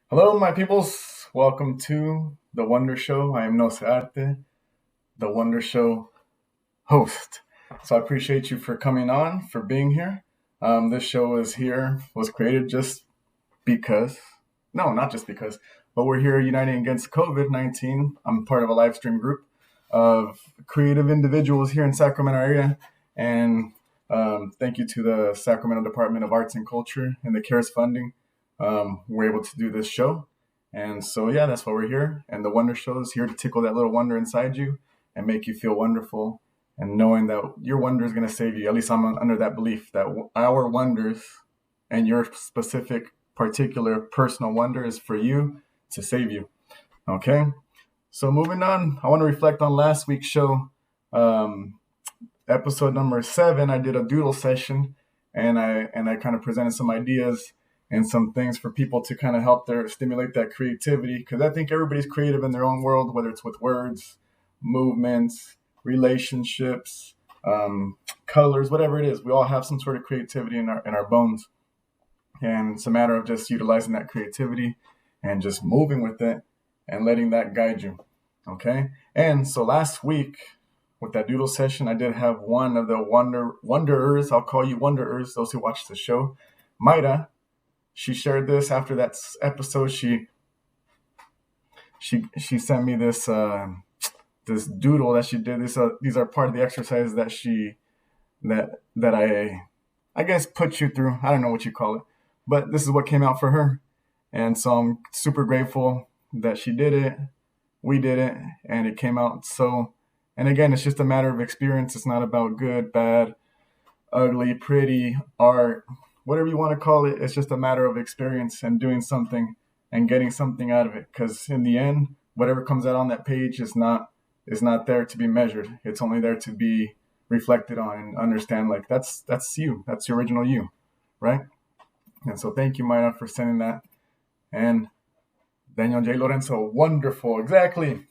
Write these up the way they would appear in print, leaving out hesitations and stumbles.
Hello, my peoples. Welcome to The Wonder Show. I am Nosearte, The Wonder Show host. So I appreciate you for coming on, for being here. This show was created just because, no, not just because, but we're here uniting against COVID-19. I'm part of a live stream group of creative individuals here in Sacramento area. And thank you to the Sacramento Department of Arts and Culture and the CARES funding. We're able to do this show. And so, yeah, that's why we're here. And the Wonder Show is here to tickle that little wonder inside you and make you feel wonderful. And knowing that your wonder is going to save you. At least I'm under that belief that our wonders and your specific, particular, personal wonder is for you to save you. Okay? So moving on, I want to reflect on last week's show. Episode number 7, I did a doodle session. And I kind of presented some ideas and some things for people to kind of help stimulate that creativity. Because I think everybody's creative in their own world, whether it's with words, movements, relationships, colors, whatever it is. We all have some sort of creativity in our bones. And it's a matter of just utilizing that creativity and just moving with it and letting that guide you. Okay? And so last week, with that doodle session, I did have one of the wanderers, I'll call you wanderers, those who watch the show, Maida. She shared this after that episode. She sent me this this doodle that she did. These are part of the exercises that I guess put you through. I don't know what you call it, but this is what came out for her, and so I'm super grateful that she did it. We did it, and it came out so. And again, it's just a matter of experience. It's not about good, bad, ugly, pretty, art. Whatever you want to call it, it's just a matter of experience and doing something and getting something out of it. Because in the end, whatever comes out on that page is not there to be measured. It's only there to be reflected on and understand. Like that's you. That's the original you, right? And so thank you, Maya, for sending that. And Daniel J. Lorenzo, wonderful, exactly,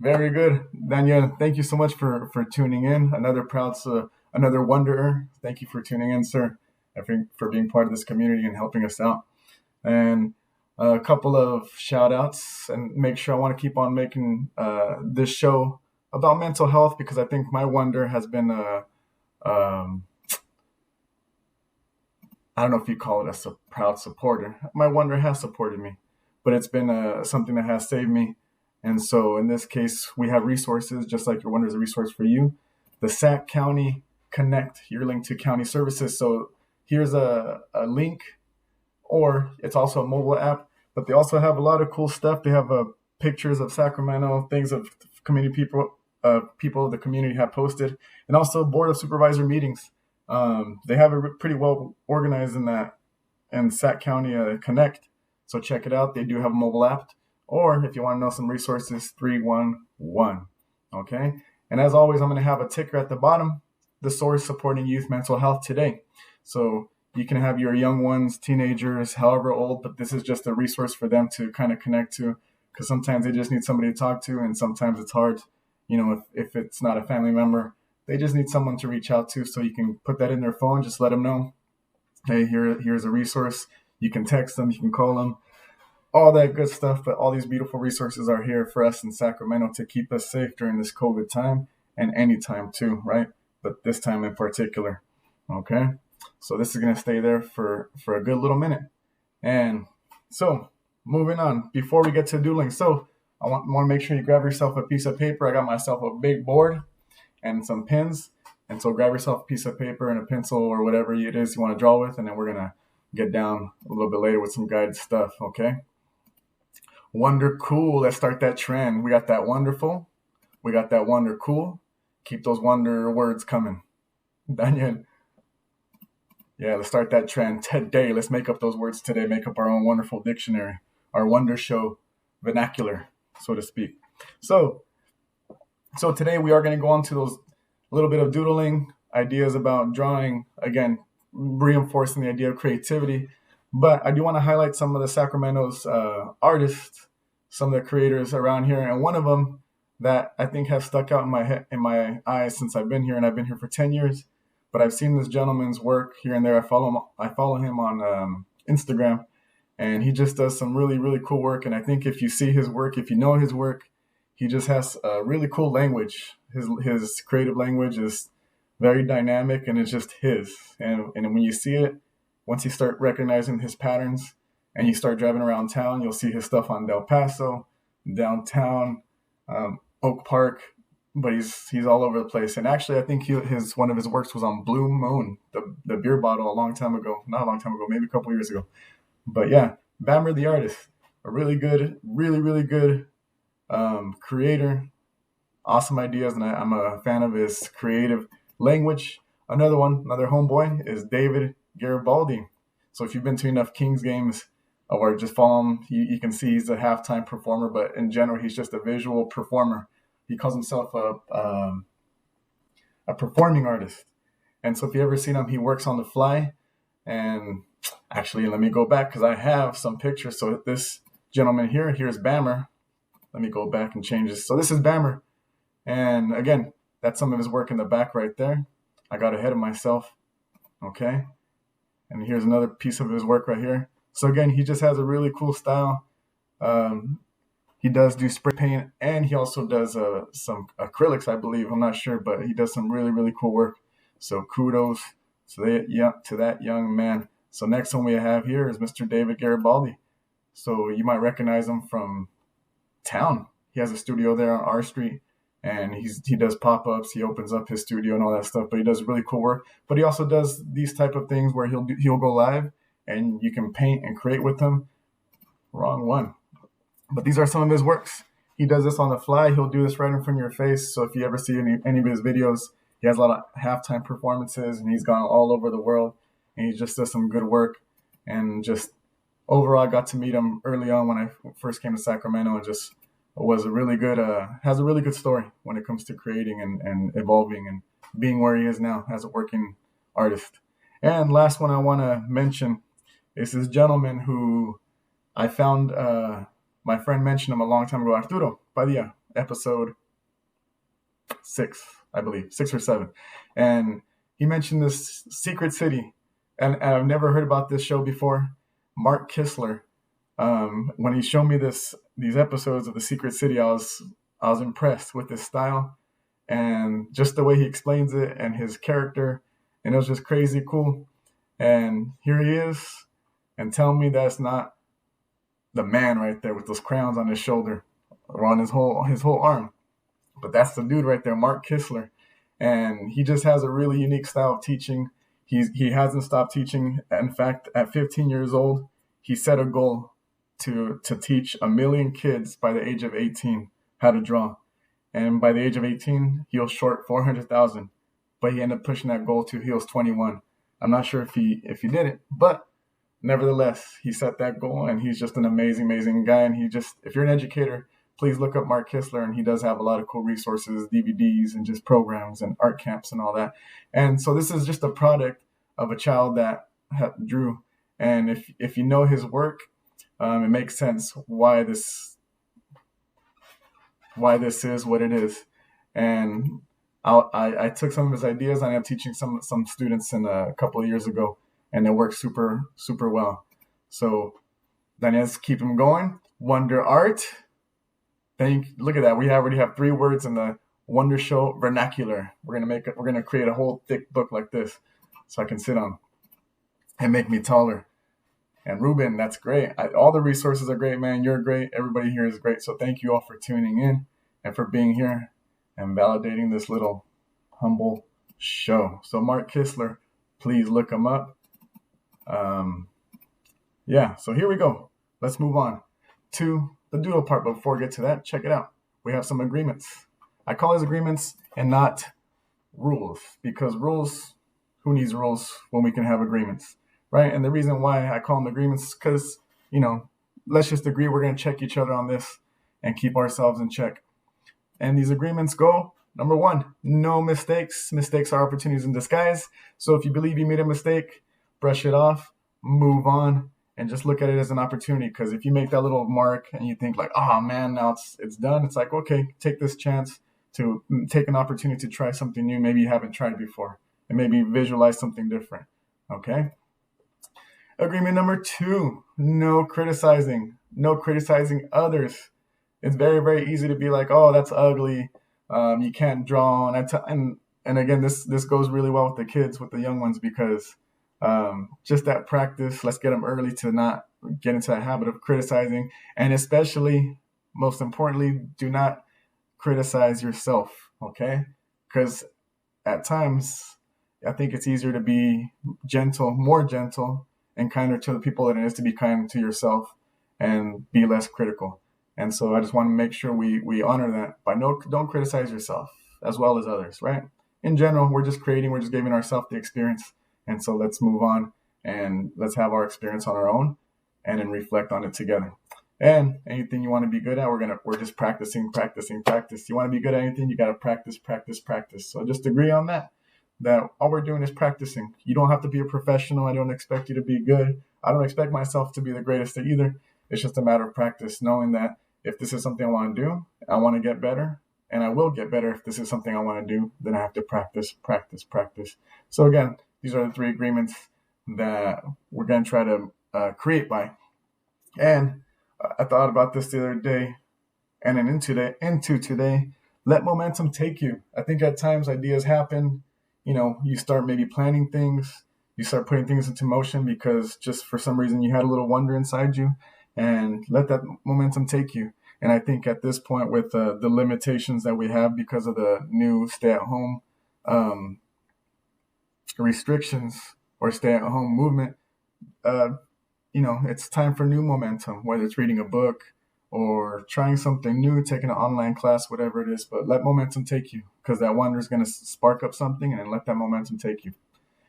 very good, Daniel. Thank you so much for tuning in. Another wanderer. Thank you for tuning in, sir. For being part of this community and helping us out. And a couple of shout outs, and make sure I want to keep on making this show about mental health, because I think my wonder has been I don't know if you call it a proud supporter. My wonder has supported me, but it's been something that has saved me. And so in this case, we have resources, just like your wonder is a resource for you. The Sac County Connect, your link to county services. So here's a link, or it's also a mobile app, but they also have a lot of cool stuff. They have pictures of Sacramento, things of community people of the community have posted, and also board of supervisor meetings. They have it pretty well organized in that, and Sac County Connect. So check it out. They do have a mobile app, or if you want to know some resources, 311. Okay. And as always, I'm going to have a ticker at the bottom, the source supporting youth mental health today. So you can have your young ones, teenagers, however old, but this is just a resource for them to kind of connect to, because sometimes they just need somebody to talk to, and sometimes it's hard, if it's not a family member, they just need someone to reach out to. So you can put that in their phone, just let them know, hey, here's a resource. You can text them, you can call them, all that good stuff. But all these beautiful resources are here for us in Sacramento to keep us safe during this COVID time, and any time too, right? but this time in particular. Okay, so this is gonna stay there for a good little minute. And so moving on, before we get to doodling, so I want to make sure you grab yourself a piece of paper. I got myself a big board and some pens. And so grab yourself a piece of paper and a pencil or whatever it is you want to draw with, and then we're gonna get down a little bit later with some guided stuff. Okay. Wonder cool. Let's start that trend. We got that wonderful. We got that wonder cool. Keep those wonder words coming. Daniel. Yeah, let's start that trend today. Let's make up those words today. Make up our own wonderful dictionary, our wonder show vernacular, so to speak. So today we are going to go on to those little bit of doodling, ideas about drawing, again, reinforcing the idea of creativity. But I do want to highlight some of the Sacramento's artists, some of the creators around here, and one of them that I think has stuck out in my eyes since I've been here, and I've been here for 10 years. But I've seen this gentleman's work here and there. I follow him on Instagram, and he just does some really, really cool work. And I think if you see his work, if you know his work, he just has a really cool language. His creative language is very dynamic, and it's just his. And when you see it, once you start recognizing his patterns and you start driving around town, you'll see his stuff on Del Paso, downtown, Oak Park, but he's all over the place. And actually, I think one of his works was on Blue Moon, the beer bottle, not a long time ago, maybe a couple years ago. But yeah, Bamr the Artist, a really good, really, really good creator, awesome ideas, and I'm a fan of his creative language. Another homeboy is David Garibaldi. So if you've been to enough Kings games or just follow him, you can see he's a halftime performer, but in general, he's just a visual performer. He calls himself a performing artist. And so if you ever seen him, he works on the fly. And actually, let me go back because I have some pictures. So this gentleman here's Bamr. Let me go back and change this. So this is Bamr. And again, that's some of his work in the back right there. I got ahead of myself. Okay. And here's another piece of his work right here. So again, he just has a really cool style. He does do spray paint, and he also does some acrylics, I believe. I'm not sure, but he does some really, really cool work. So kudos to that young man. So next one we have here is Mr. David Garibaldi. So you might recognize him from town. He has a studio there on R Street, and he does pop-ups. He opens up his studio and all that stuff, but he does really cool work. But he also does these type of things where he'll go live, and you can paint and create with him. Wrong one. But these are some of his works. He does this on the fly. He'll do this right in front of your face. So if you ever see any of his videos, he has a lot of halftime performances, and he's gone all over the world, and he just does some good work. And just overall, I got to meet him early on when I first came to Sacramento, and just was a really good, has a really good story when it comes to creating and evolving and being where he is now as a working artist. And last one I want to mention is this gentleman who I found, my friend mentioned him a long time ago, Arturo Padilla, episode 6, I believe, 6 or 7. And he mentioned this Secret City. And I've never heard about this show before. Mark Kistler. When he showed me these episodes of the Secret City, I was impressed with his style and just the way he explains it and his character. And it was just crazy cool. And here he is. And tell me that's not the man right there with those crowns on his shoulder or on his whole arm. But that's the dude right there, Mark Kistler. And he just has a really unique style of teaching. He hasn't stopped teaching. In fact, at 15 years old, he set a goal to teach 1 million kids by the age of 18 how to draw. And by the age of 18, he was short 400,000. But he ended up pushing that goal to he was 21. I'm not sure if he did it, but nevertheless, he set that goal, and he's just an amazing, amazing guy. And if you're an educator, please look up Mark Kistler, and he does have a lot of cool resources, DVDs, and just programs and art camps and all that. And so this is just a product of a child that drew. And if you know his work, it makes sense why this is what it is. And I took some of his ideas, and I'm teaching some students in a couple of years ago, and it works super, super well. So then let's keep them going. Wonder Art. Look at that. We already have 3 words in the Wonder Show vernacular. We're gonna create a whole thick book like this, so I can sit on and make me taller. And Ruben, that's great. All the resources are great, man. You're great. Everybody here is great. So thank you all for tuning in and for being here and validating this little humble show. So Mark Kistler, please look him up. Yeah, so here we go. Let's move on to the doodle part. But before we get to that, check it out. We have some agreements. I call these agreements and not rules, because rules, who needs rules when we can have agreements, right? And the reason why I call them agreements is because, let's just agree we're going to check each other on this and keep ourselves in check. And these agreements go, number one, no mistakes. Mistakes are opportunities in disguise. So if you believe you made a mistake, brush it off, move on, and just look at it as an opportunity. Because if you make that little mark and you think like, oh man, now it's done, it's like, okay, take this chance to take an opportunity to try something new maybe you haven't tried before, and maybe visualize something different. Okay. Agreement number two, no criticizing others. It's very, very easy to be like, oh, that's ugly. You can't draw. And again, this goes really well with the kids, with the young ones, because just that practice, let's get them early to not get into that habit of criticizing. And especially, most importantly, do not criticize yourself, okay? Because at times, I think it's easier to be more gentle and kinder to the people than it is to be kind to yourself and be less critical. And so I just want to make sure we honor that by don't criticize yourself as well as others, right? In general, we're just giving ourselves the experience. And so let's move on and let's have our experience on our own and then reflect on it together. And anything you want to be good at, we're just practicing. You want to be good at anything, you got to practice. So just agree on that all we're doing is practicing. You don't have to be a professional. I don't expect you to be good. I don't expect myself to be the greatest at either. It's just a matter of practice, knowing that if this is something I want to do, I want to get better, and I will get better if this is something I want to do, then I have to practice. So again, these are the three agreements that we're going to try to create by. And I thought about this the other day, and then into today, let momentum take you. I think at times ideas happen. You start maybe planning things, you start putting things into motion because just for some reason you had a little wonder inside you, and let that momentum take you. And I think at this point, with the limitations that we have because of the new stay-at-home restrictions or stay-at-home movement, it's time for new momentum, whether it's reading a book or trying something new, taking an online class, whatever it is. But let momentum take you, because that wonder is going to spark up something, and then let that momentum take you.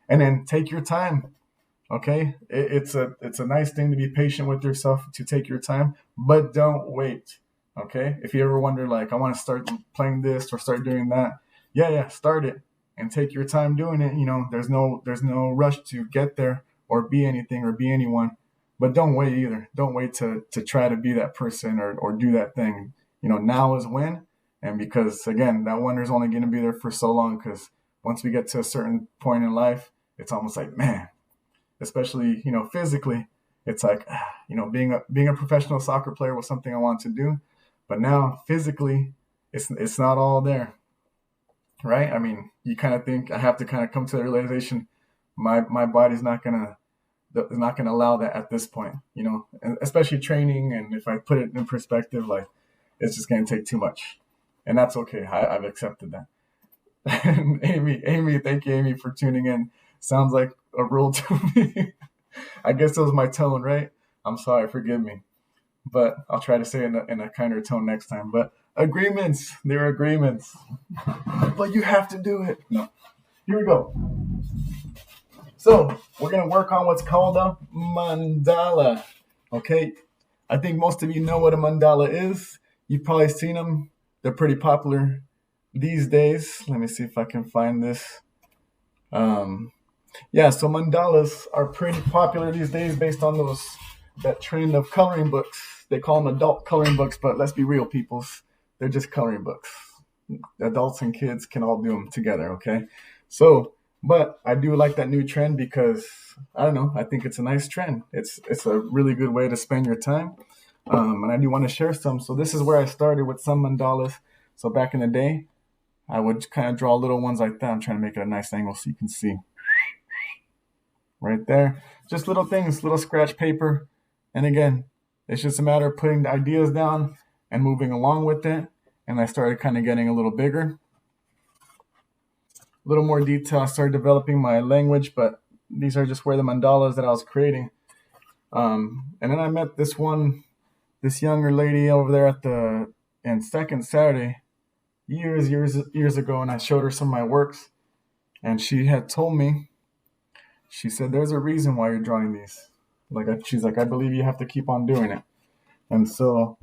And then take your time, okay? It's a nice thing to be patient with yourself, to take your time, but don't wait, okay? If you ever wonder, like, I want to start playing this or start doing that, yeah, start it and take your time doing it. There's no rush to get there or be anything or be anyone. But don't wait either. Don't wait to try to be that person or do that thing. Now is when. And because, again, that wonder is only going to be there for so long, because once we get to a certain point in life, it's almost like, man, especially, physically, it's like, being a professional soccer player was something I wanted to do. But now physically, it's not all there, right? I mean, you kind of think, I have to kind of come to the realization, my body's not going to allow that at this point, and especially training. And if I put it in perspective, like, it's just going to take too much, and that's okay. I've accepted that. And Amy, thank you, Amy, for tuning in. Sounds like a rule to me. I guess it was my tone, right? I'm sorry, forgive me, but I'll try to say it in a kinder tone next time. But agreements, they're agreements, but you have to do it. No, here we go. So we're going to work on what's called a mandala, okay? I think most of you know what a mandala is. You've probably seen them. They're pretty popular these days. Let me see if I can find this. So mandalas are pretty popular these days based on that trend of coloring books. They call them adult coloring books, but let's be real, peoples. They're just coloring books. Adults and kids can all do them together, okay? But I do like that new trend because, I don't know, I think it's a nice trend. It's a really good way to spend your time. And I do want to share some. So this is where I started with some mandalas. So back in the day, I would kind of draw little ones like that. I'm trying to make it a nice angle so you can see. Right there. Just little things, little scratch paper. And again, it's just a matter of putting the ideas down and moving along with it. And I started kind of getting a little bigger. A little more detail. I started developing my language, but these are just where the mandalas that I was creating. And then I met this younger lady over there in Second Saturday, years ago, and I showed her some of my works. And she had told me, she said, there's a reason why you're drawing these. She's like, I believe you have to keep on doing it. And so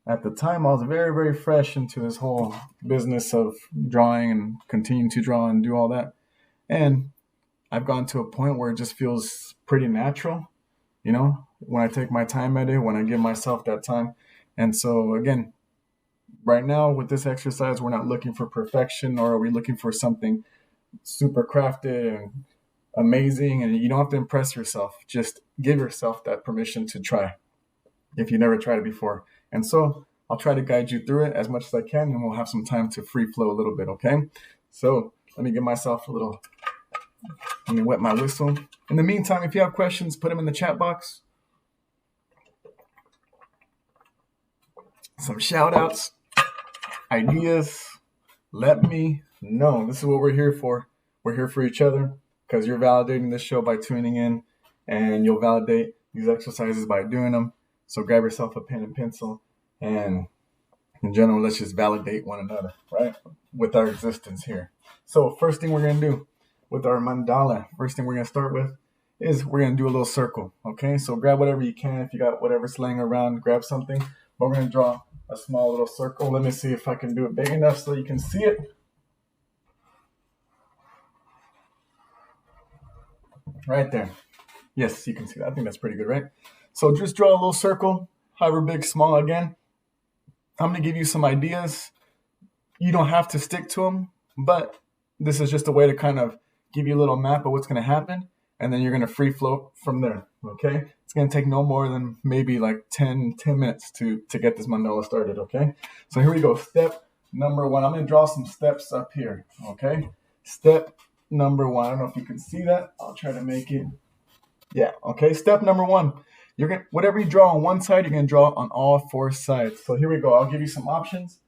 at the time, I was very, very fresh into this whole business of drawing and continuing to draw and do all that. And I've gotten to a point where it just feels pretty natural, when I take my time at it, when I give myself that time. And so again, right now with this exercise, we're not looking for perfection, or are we looking for something super crafted and amazing, and you don't have to impress yourself. Just give yourself that permission to try if you never tried it before. And so I'll try to guide you through it as much as I can, and we'll have some time to free flow a little bit, okay? So let me wet my whistle. In the meantime, if you have questions, put them in the chat box. Some shout outs, ideas, let me know. This is what we're here for. We're here for each other, because you're validating this show by tuning in, and you'll validate these exercises by doing them. So grab yourself a pen and pencil, and in general, let's just validate one another, right? With our existence here. So first thing we're going to do with our mandala, first thing we're going to start with is we're going to do a little circle, okay? So grab whatever you can. If you got whatever's laying around, grab something. But we're going to draw a small little circle. Let me see if I can do it big enough so you can see it. Right there. Yes, you can see that. I think that's pretty good, right? So just draw a little circle, however big, small. Again, I'm going to give you some ideas. You don't have to stick to them, but this is just a way to kind of give you a little map of what's going to happen, and then you're going to free flow from there, okay? It's going to take no more than maybe like 10 minutes to get this mandala started, okay? So here we go. Step number 1. I'm going to draw some steps up here, okay? Step number 1. I don't know if you can see that. I'll try to make it. Yeah, okay. Step number 1. Whatever you draw on one side, you're going to draw on all 4 sides. So here we go. I'll give you some options.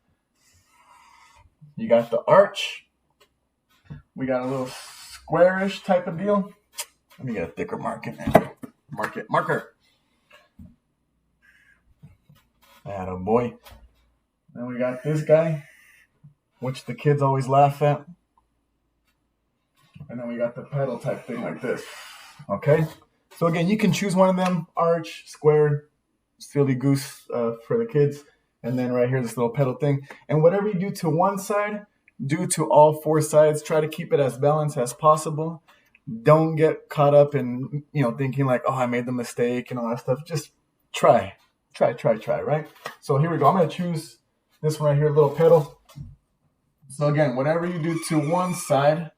You got the arch. We got a little squarish type of deal. Let me get a thicker marker. Marker. Attaboy. Then we got this guy, which the kids always laugh at. And then we got the pedal type thing like this. Okay? So again, you can choose one of them. Arch, square, silly goose for the kids. And then right here, this little pedal thing. And whatever you do to one side, do to all 4 sides. Try to keep it as balanced as possible. Don't get caught up in, thinking like, oh, I made the mistake and all that stuff. Just try, right? So here we go. I'm going to choose this one right here, little pedal. So again, whatever you do to one side,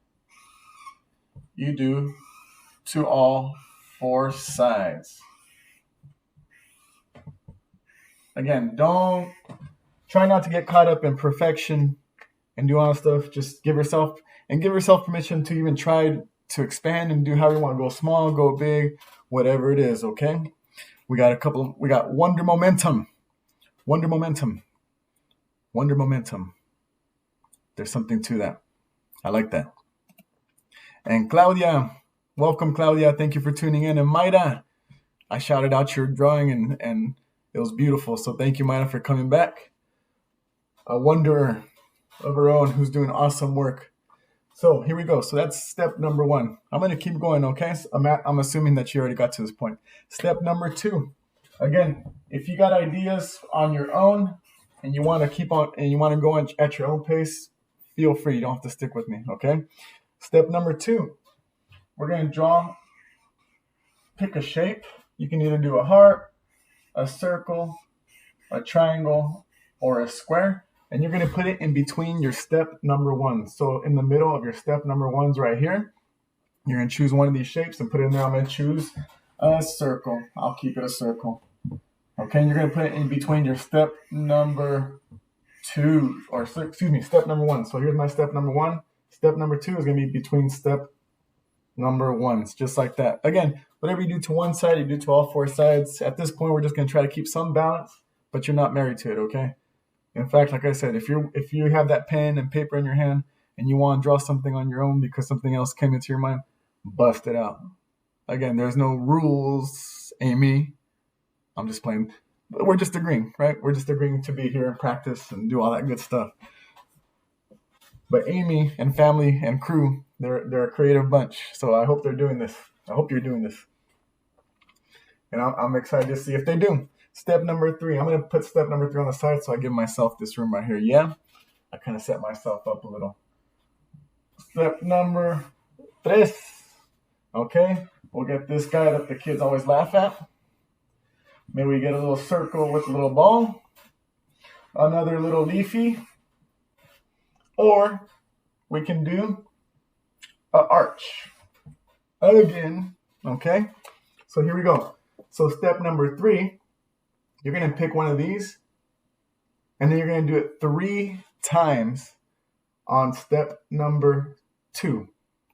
you do to all 4 sides. Again, try not to get caught up in perfection and do all that stuff. Just give yourself permission to even try to expand and do however you want. Go small, go big, whatever it is, okay? We got Wonder Momentum. There's something to that. I like that. And Claudia, welcome, Claudia. Thank you for tuning in. And Maida, I shouted out your drawing and it was beautiful. So thank you, Maida, for coming back. A wanderer of her own who's doing awesome work. So here we go. So that's step number 1. I'm going to keep going, okay? So I'm assuming that you already got to this point. Step number 2. Again, if you got ideas on your own and you want to keep on and you want to go at your own pace, feel free. You don't have to stick with me, okay? Step number 2. We're going to pick a shape. You can either do a heart, a circle, a triangle, or a square. And you're going to put it in between your step number 1. So in the middle of your step number 1's right here, you're going to choose one of these shapes and put it in there. I'm going to choose a circle. I'll keep it a circle. Okay, and you're going to put it in between your step number 2, or excuse me, step number 1. So here's my step number 1. Step number 2 is going to be between step number 1. It's just like that. Again, whatever you do to one side, you do to all 4 sides. At this point, we're just going to try to keep some balance, but you're not married to it, okay? In fact, like I said, if you have that pen and paper in your hand and you want to draw something on your own because something else came into your mind, bust it out. Again, there's no rules, Amy. I'm just playing. We're just agreeing, right? We're just agreeing to be here and practice and do all that good stuff. But Amy and family and crew, they're a creative bunch. So I hope they're doing this. I hope you're doing this. And I'm excited to see if they do. Step number 3. I'm going to put step number 3 on the side so I give myself this room right here. Yeah? I kind of set myself up a little. Step number 3. Okay? We'll get this guy that the kids always laugh at. Maybe we get a little circle with a little ball. Another little leafy. Or we can do an arch. Again. Okay? So here we go. So step number 3. You're going to pick one of these, and then you're going to do it 3 times on step number 2,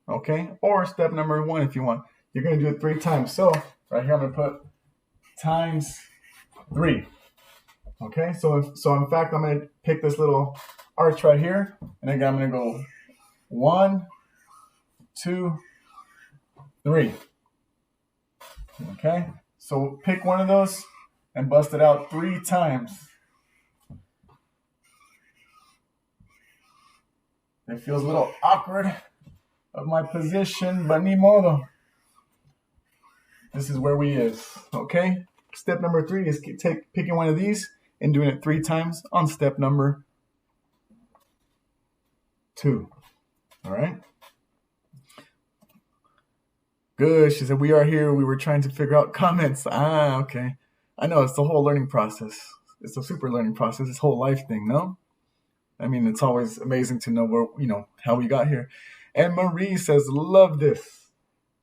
okay? Or step number 1 if you want. You're going to do it 3 times. So right here I'm going to put times 3, okay? So in fact, I'm going to pick this little arch right here, and again, I'm going to go 1, 2, 3, okay? So pick one of those and bust it out 3 times. It feels a little awkward of my position, but ni modo. This is where we is, okay? Step number 3 is picking one of these and doing it 3 times on step number 2. All right? Good. She said, we are here. We were trying to figure out comments. Okay. I know it's the whole learning process. It's a super learning process. This whole life thing, no? I mean, it's always amazing to know where, how we got here. And Marie says, love this.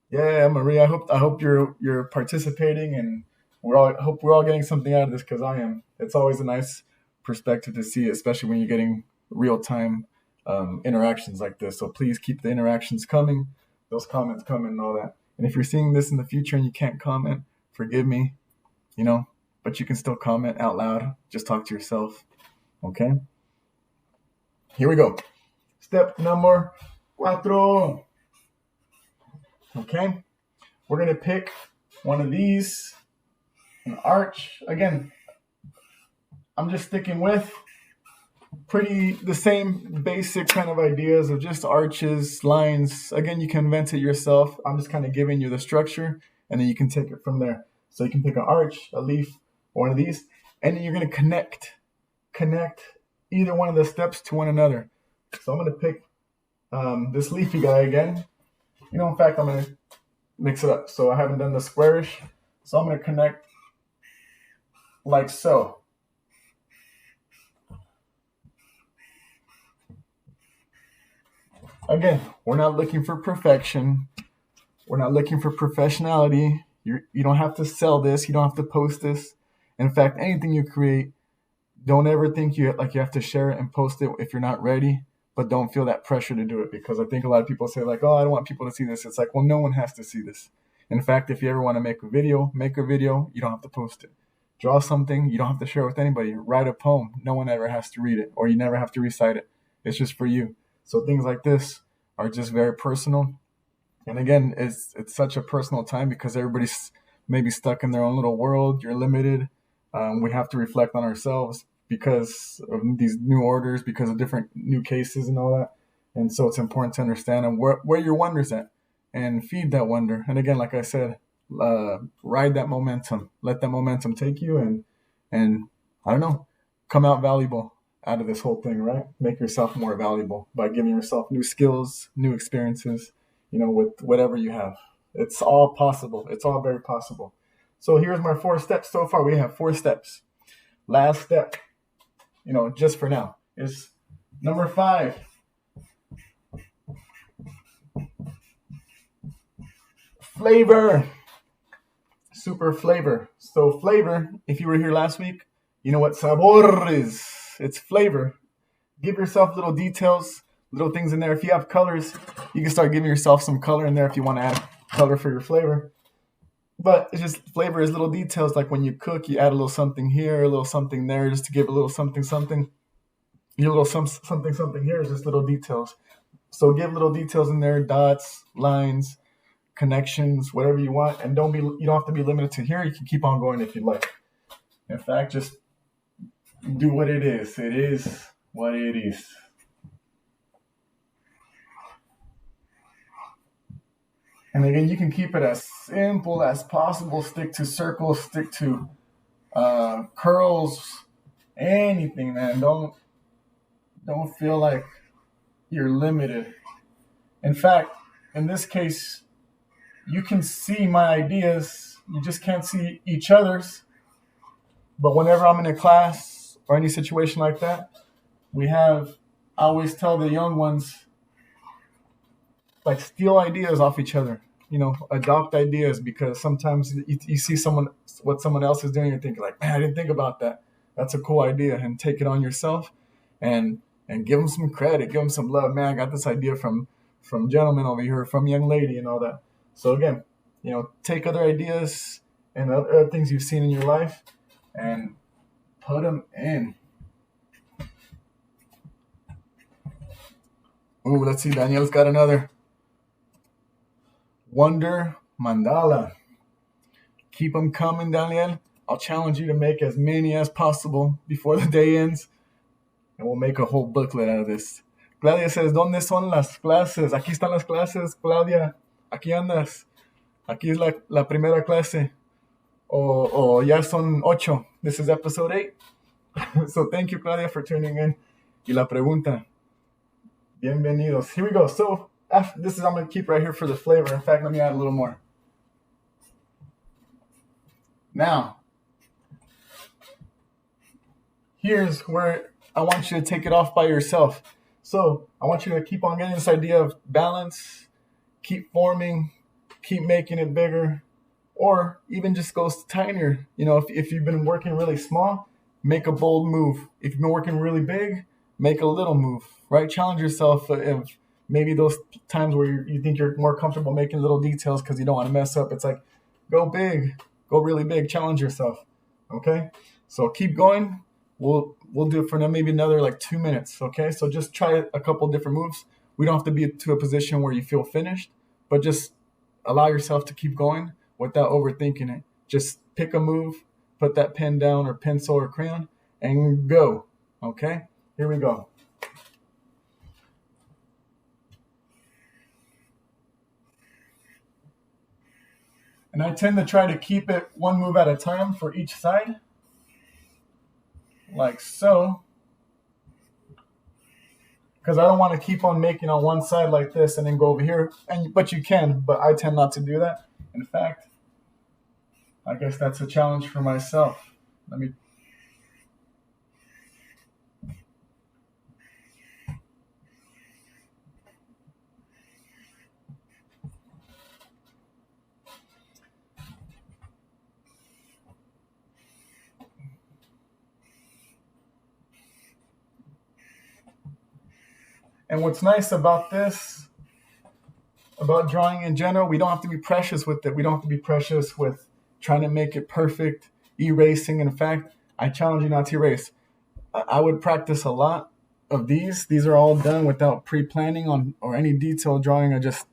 Yeah, Marie, I hope you're participating, and I hope we're all getting something out of this, because I am. It's always a nice perspective to see, especially when you're getting real-time interactions like this. So please keep the interactions coming, those comments coming and all that. And if you're seeing this in the future and you can't comment, forgive me. But you can still comment out loud. Just talk to yourself. Okay? Here we go. Step number 4. Okay? We're going to pick one of these, an arch. Again, I'm just sticking with the same basic kind of ideas of just arches, lines. Again, you can invent it yourself. I'm just kind of giving you the structure, and then you can take it from there. So you can pick an arch, a leaf, one of these, and then you're going to connect either one of the steps to one another. So I'm going to pick this leafy guy again. In fact, I'm going to mix it up. So I haven't done the squarish. So I'm going to connect like so. Again, we're not looking for perfection. We're not looking for professionality. You don't have to sell this. You don't have to post this. In fact, anything you create, don't ever think you have to share it and post it if you're not ready, but don't feel that pressure to do it, because I think a lot of people say like, oh, I don't want people to see this. It's like, well, no one has to see this. In fact, if you ever want to make a video, you don't have to post it. Draw something, you don't have to share it with anybody. Write a poem, no one ever has to read it, or you never have to recite it. It's just for you. So things like this are just very personal. And again, it's such a personal time because everybody's maybe stuck in their own little world. You're limited. We have to reflect on ourselves because of these new orders, because of different new cases and all that. And so it's important to understand where your wonder's at and feed that wonder. And again, like I said, ride that momentum. Let that momentum take you and I don't know, come out valuable out of this whole thing, right? Make yourself more valuable by giving yourself new skills, new experiences, with whatever you have. It's all possible. It's all very possible. So here's my 4 steps so far. We have 4 steps. Last step, just for now, is number 5. Flavor. Super flavor. So flavor, if you were here last week, you know what sabor is. It's flavor. Give yourself little details, little things in there. If you have colors, you can start giving yourself some color in there if you want to add color for your flavor. But it's just flavor is little details. Like when you cook, you add a little something here, a little something there, just to give a little something something. Your little something here is just little details. So give little details in there, dots, lines, connections, whatever you want, and you don't have to be limited to here. You can keep on going if you like. In fact, just do what it is. It is what it is. And again, you can keep it as simple as possible. Stick to circles, stick to curls, anything, man. Don't feel like you're limited. In fact, in this case, you can see my ideas. You just can't see each other's. But whenever I'm in a class or any situation like that, I always tell the young ones, like, steal ideas off each other. Adopt ideas, because sometimes you see what someone else is doing, and think like, man, I didn't think about that. That's a cool idea, and take it on yourself, and give them some credit, give them some love. Man, I got this idea from gentleman over here, from young lady, and all that. So again, take other ideas and other things you've seen in your life and put them in. Ooh, let's see. Daniel's got another. Wonder mandala. Keep them coming, Daniel. I'll challenge you to make as many as possible before the day ends, and we'll make a whole booklet out of this. Claudia says, ¿Dónde son las clases? Aquí están las clases, Claudia. Aquí andas. Aquí es la primera clase. O ya son 8. This is episode 8. So thank you, Claudia, for tuning in. Y la pregunta. Bienvenidos. Here we go. So I'm going to keep right here for the flavor. In fact, let me add a little more. Now, here's where I want you to take it off by yourself. So I want you to keep on getting this idea of balance, keep forming, keep making it bigger, or even just go tinier. If you've been working really small, make a bold move. If you've been working really big, make a little move, right? Challenge yourself. If maybe those times where you think you're more comfortable making little details because you don't want to mess up, it's like, go big, go really big, challenge yourself. Okay? So keep going. We'll do it for maybe another 2 minutes. Okay? So just try a couple different moves. We don't have to be to a position where you feel finished, but just allow yourself to keep going without overthinking it. Just pick a move, put that pen down or pencil or crayon, and go. Okay? Here we go. And I tend to try to keep it one move at a time for each side. Like so. Because I don't want to keep on making on one side like this and then go over here. But you can, but I tend not to do that. In fact, I guess that's a challenge for myself. And what's nice about this, about drawing in general, we don't have to be precious with it. We don't have to be precious with trying to make it perfect, erasing. In fact, I challenge you not to erase. I would practice a lot of these. These are all done without pre-planning on or any detailed drawing. I just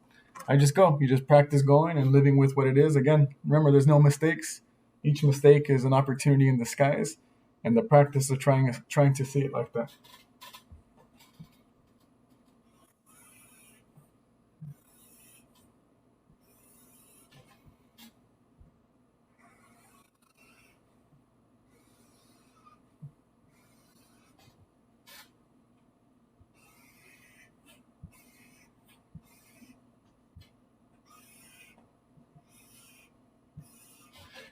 go. You just practice going and living with what it is. Again, remember, there's no mistakes. Each mistake is an opportunity in disguise, and the practice of trying to see it like that.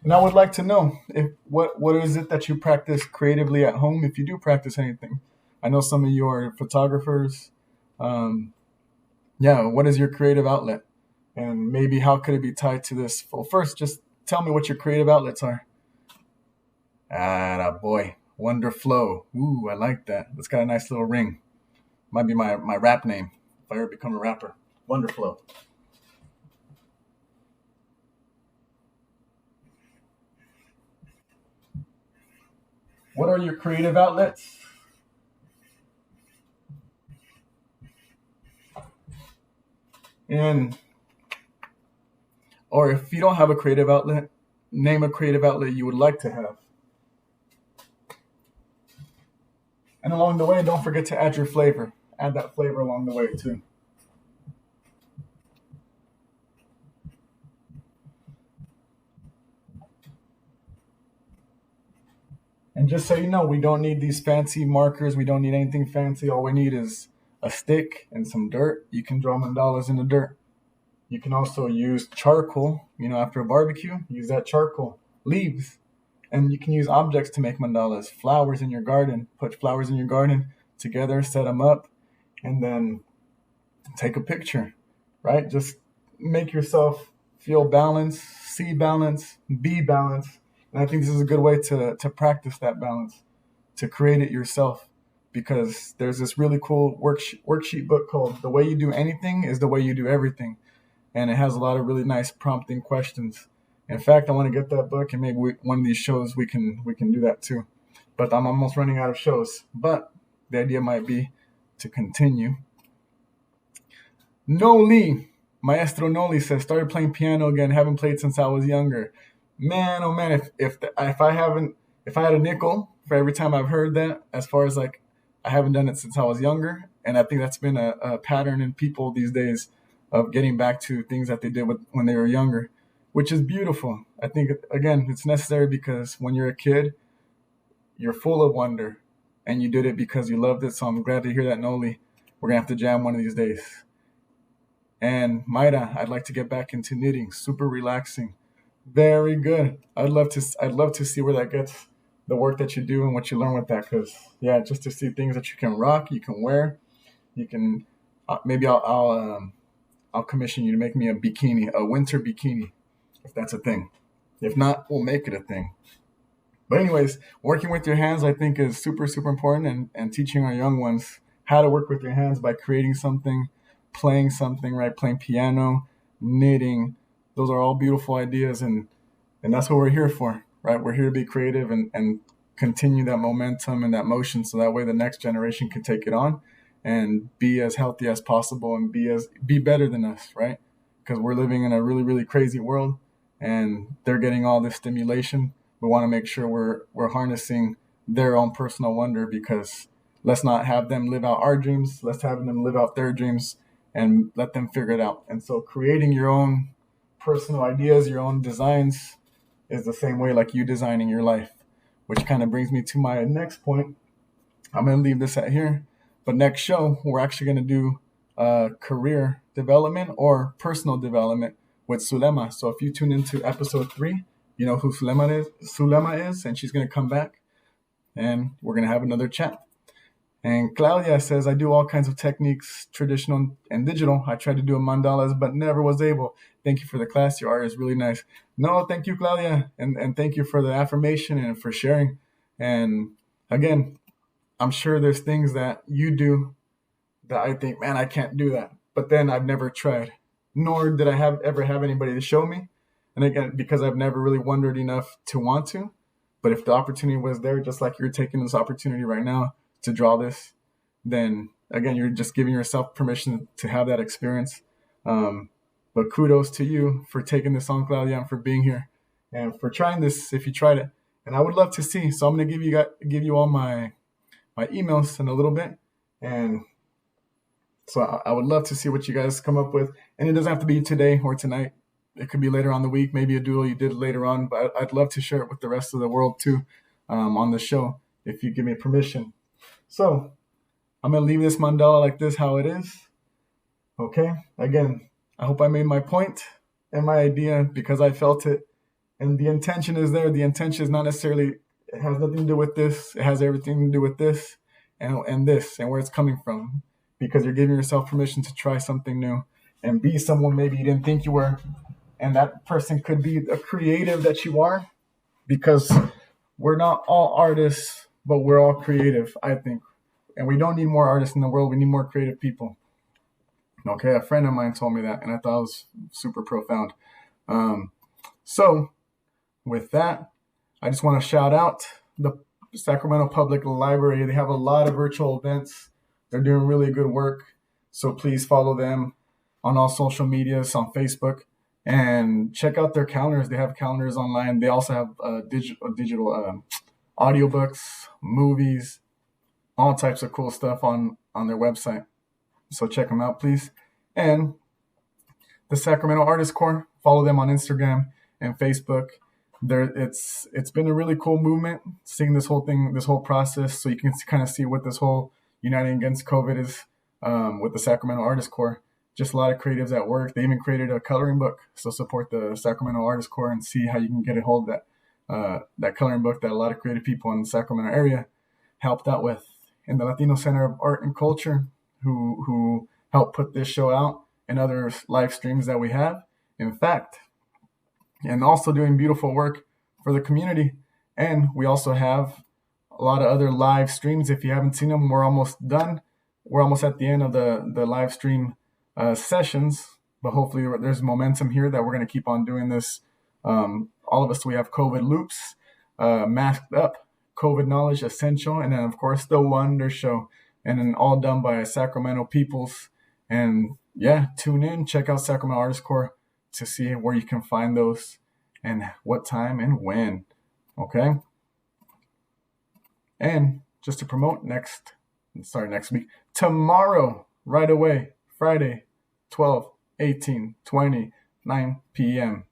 And I would like to know what is it that you practice creatively at home, if you do practice anything. I know some of you are photographers. What is your creative outlet? And maybe how could it be tied to this? Well, first, just tell me what your creative outlets are. Ah, boy. Wonder Flow. Ooh, I like that. It's got a nice little ring. Might be my rap name if I ever become a rapper. Wonder Flow. What are your creative outlets? And or if you don't have a creative outlet, name a creative outlet you would like to have. And along the way, don't forget to add your flavor. Add that flavor along the way too. And just so you know, we don't need these fancy markers. We don't need anything fancy. All we need is a stick and some dirt. You can draw mandalas in the dirt. You can also use charcoal, after a barbecue, use that charcoal, leaves. And you can use objects to make mandalas, flowers in your garden. Put flowers in your garden together, set them up, and then take a picture, right? Just make yourself feel balanced, see balance, be balanced. And I think this is a good way to practice that balance, to create it yourself. Because there's this really cool worksheet book called The Way You Do Anything is the Way You Do Everything. And it has a lot of really nice prompting questions. In fact, I want to get that book, and maybe one of these shows we can do that too. But I'm almost running out of shows. But the idea might be to continue. Noli, Maestro Noli says, started playing piano again. Haven't played since I was younger. Man, oh man, if I had a nickel for every time I've heard that, as far as like I haven't done it since I was younger, and I think that's been a pattern in people these days of getting back to things that they did when they were younger, which is beautiful. I think, again, it's necessary because when you're a kid, you're full of wonder, and you did it because you loved it. So I'm glad to hear that, Noli. We're going to have to jam one of these days. And Mayra, I'd like to get back into knitting. Super relaxing. Very good. I'd love to see where that gets, the work that you do and what you learn with that. Because, yeah, just to see things that you can rock, you can wear, you can, maybe I'll commission you to make me a bikini, a winter bikini, if that's a thing. If not, we'll make it a thing. But anyways, working with your hands, I think, is super, super important, and teaching our young ones how to work with your hands by creating something, playing something, right? Playing piano, knitting. Those are all beautiful ideas, and that's what we're here for, right? We're here to be creative and continue that momentum and that motion so that way the next generation can take it on and be as healthy as possible and be better than us, right? Because we're living in a really, really crazy world, and they're getting all this stimulation. We want to make sure we're harnessing their own personal wonder, because let's not have them live out our dreams. Let's have them live out their dreams and let them figure it out. And so creating your own personal ideas, your own designs, is the same way like you designing your life, which kind of brings me to my next point. I'm going to leave this at here. But next show, we're actually going to do career development or personal development with Sulema. So if you tune into episode 3, you know who Sulema is, and she's going to come back, and we're going to have another chat. And Claudia says, I do all kinds of techniques, traditional and digital. I tried to do a mandalas, but never was able. Thank you for the class. Your art is really nice. No, thank you, Claudia. And thank you for the affirmation and for sharing. And again, I'm sure there's things that you do that I think, man, I can't do that. But then I've never tried, nor did I ever have anybody to show me. And again, because I've never really wondered enough to want to. But if the opportunity was there, just like you're taking this opportunity right now to draw this, then again, you're just giving yourself permission to have that experience. But kudos to you for taking this on, Claudia, and for being here and for trying this if you tried it. And I would love to see. So I'm going to give you all my emails in a little bit. And so I would love to see what you guys come up with. And it doesn't have to be today or tonight. It could be later on the week, maybe a doodle you did later on. But I'd love to share it with the rest of the world too, on the show, if you give me permission. So I'm going to leave this mandala like this, how it is. Okay. Again, I hope I made my point and my idea because I felt it. And the intention is there. The intention is not necessarily, it has nothing to do with this. It has everything to do with this and this and where it's coming from. Because you're giving yourself permission to try something new and be someone maybe you didn't think you were. And that person could be a creative that you are, because we're not all artists but we're all creative, I think. And we don't need more artists in the world. We need more creative people. Okay, a friend of mine told me that, and I thought it was super profound. So with that, I just want to shout out the Sacramento Public Library. They have a lot of virtual events. They're doing really good work. So please follow them on all social medias, on Facebook, and check out their calendars. They have calendars online. They also have digital audiobooks, movies, all types of cool stuff on their website. So check them out, please. And the Sacramento Artist Corps, follow them on Instagram and Facebook. It's been a really cool movement, seeing this whole process, so you can kind of see what this whole Uniting Against COVID is with the Sacramento Artist Corps. Just a lot of creatives at work. They even created a coloring book, so support the Sacramento Artist Corps and see how you can get a hold of that coloring book that a lot of creative people in the Sacramento area helped out with. And the Latino Center of Art and Culture, who helped put this show out and other live streams that we have. In fact, and also doing beautiful work for the community. And we also have a lot of other live streams. If you haven't seen them, we're almost done. We're almost at the end of the live stream sessions, but hopefully there's momentum here that we're going to keep on doing this. All of us, we have COVID loops, masked up, COVID knowledge essential, and then of course the Wonder Show, and then all done by Sacramento peoples. And yeah, tune in, check out Sacramento Artist Corps to see where you can find those and what time and when. Okay. And just to promote next week, tomorrow, right away, Friday, 12, 18, 20, 9 p.m.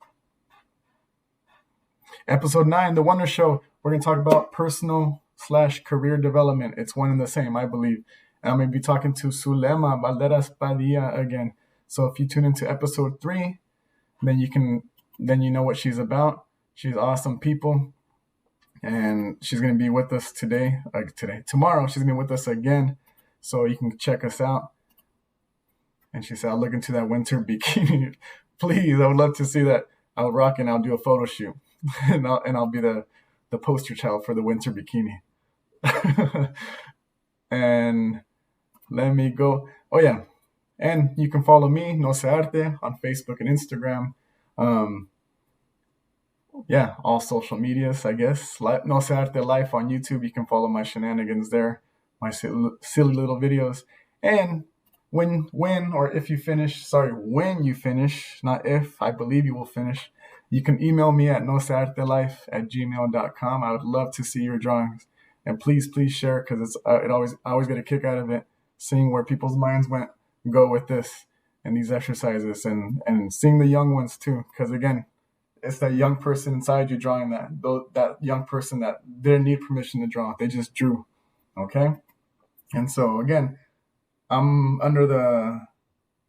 Episode 9, The Wonder Show. We're going to talk about personal/career development. It's one and the same, I believe. And I'm going to be talking to Zulema Valderas Padilla again. So if you tune into episode 3, then you know what she's about. She's awesome people. And she's going to be with us tomorrow. She's going to be with us again. So you can check us out. And she said, I'll look into that winter bikini. Please, I would love to see that. I'll rock and I'll do a photo shoot. and I'll be the poster child for the winter bikini. And let me go. Oh, yeah. And you can follow me, Nosearte, on Facebook and Instagram. Yeah, all social medias, I guess. Nosearte Life on YouTube. You can follow my shenanigans there, my silly little videos. And when you finish, not if, I believe you will finish, you can email me at noseartelife@gmail.com. I would love to see your drawings. And please share, because I always get a kick out of it, seeing where people's minds go with this and these exercises, and seeing the young ones too. Because again, it's that young person inside you drawing that young person that didn't need permission to draw. They just drew. Okay? And so again, I'm under the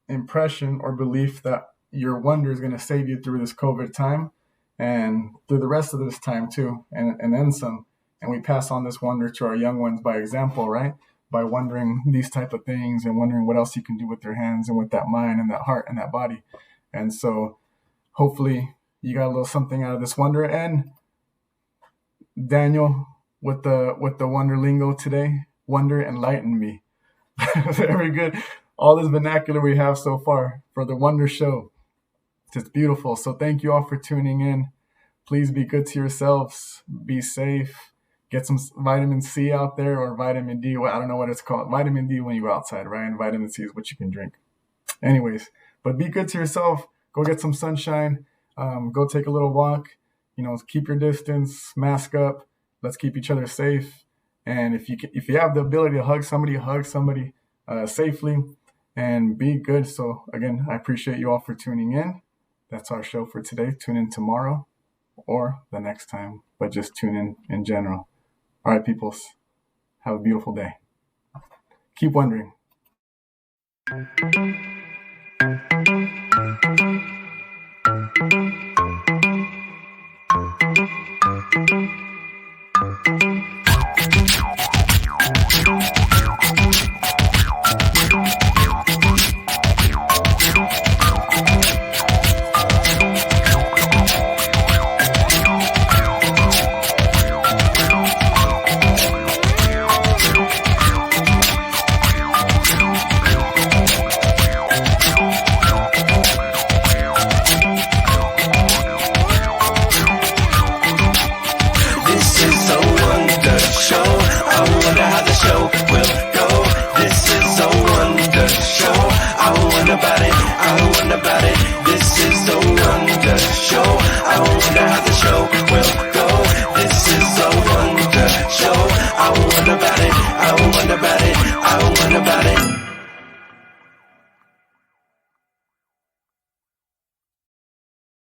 impression or belief that your wonder is going to save you through this COVID time and through the rest of this time too, and then some. And we pass on this wonder to our young ones by example, right? By wondering these type of things and wondering what else you can do with your hands and with that mind and that heart and that body. And so hopefully you got a little something out of this wonder. And Daniel, with the wonder lingo today, wonder enlightened me. Very good. All this vernacular we have so far for the Wonder Show. It's beautiful. So thank you all for tuning in. Please be good to yourselves. Be safe. Get some vitamin C out there, or vitamin D. Well, I don't know what it's called. Vitamin D when you go outside, right? And vitamin C is what you can drink. Anyways, but be good to yourself. Go get some sunshine. Go take a little walk. Keep your distance. Mask up. Let's keep each other safe. And if you have the ability to hug somebody safely, and be good. So again, I appreciate you all for tuning in. That's our show for today. Tune in tomorrow or the next time, but just tune in general. All right, peoples. Have a beautiful day. Keep wondering. I wonder about it. I wonder about it. I wonder about it.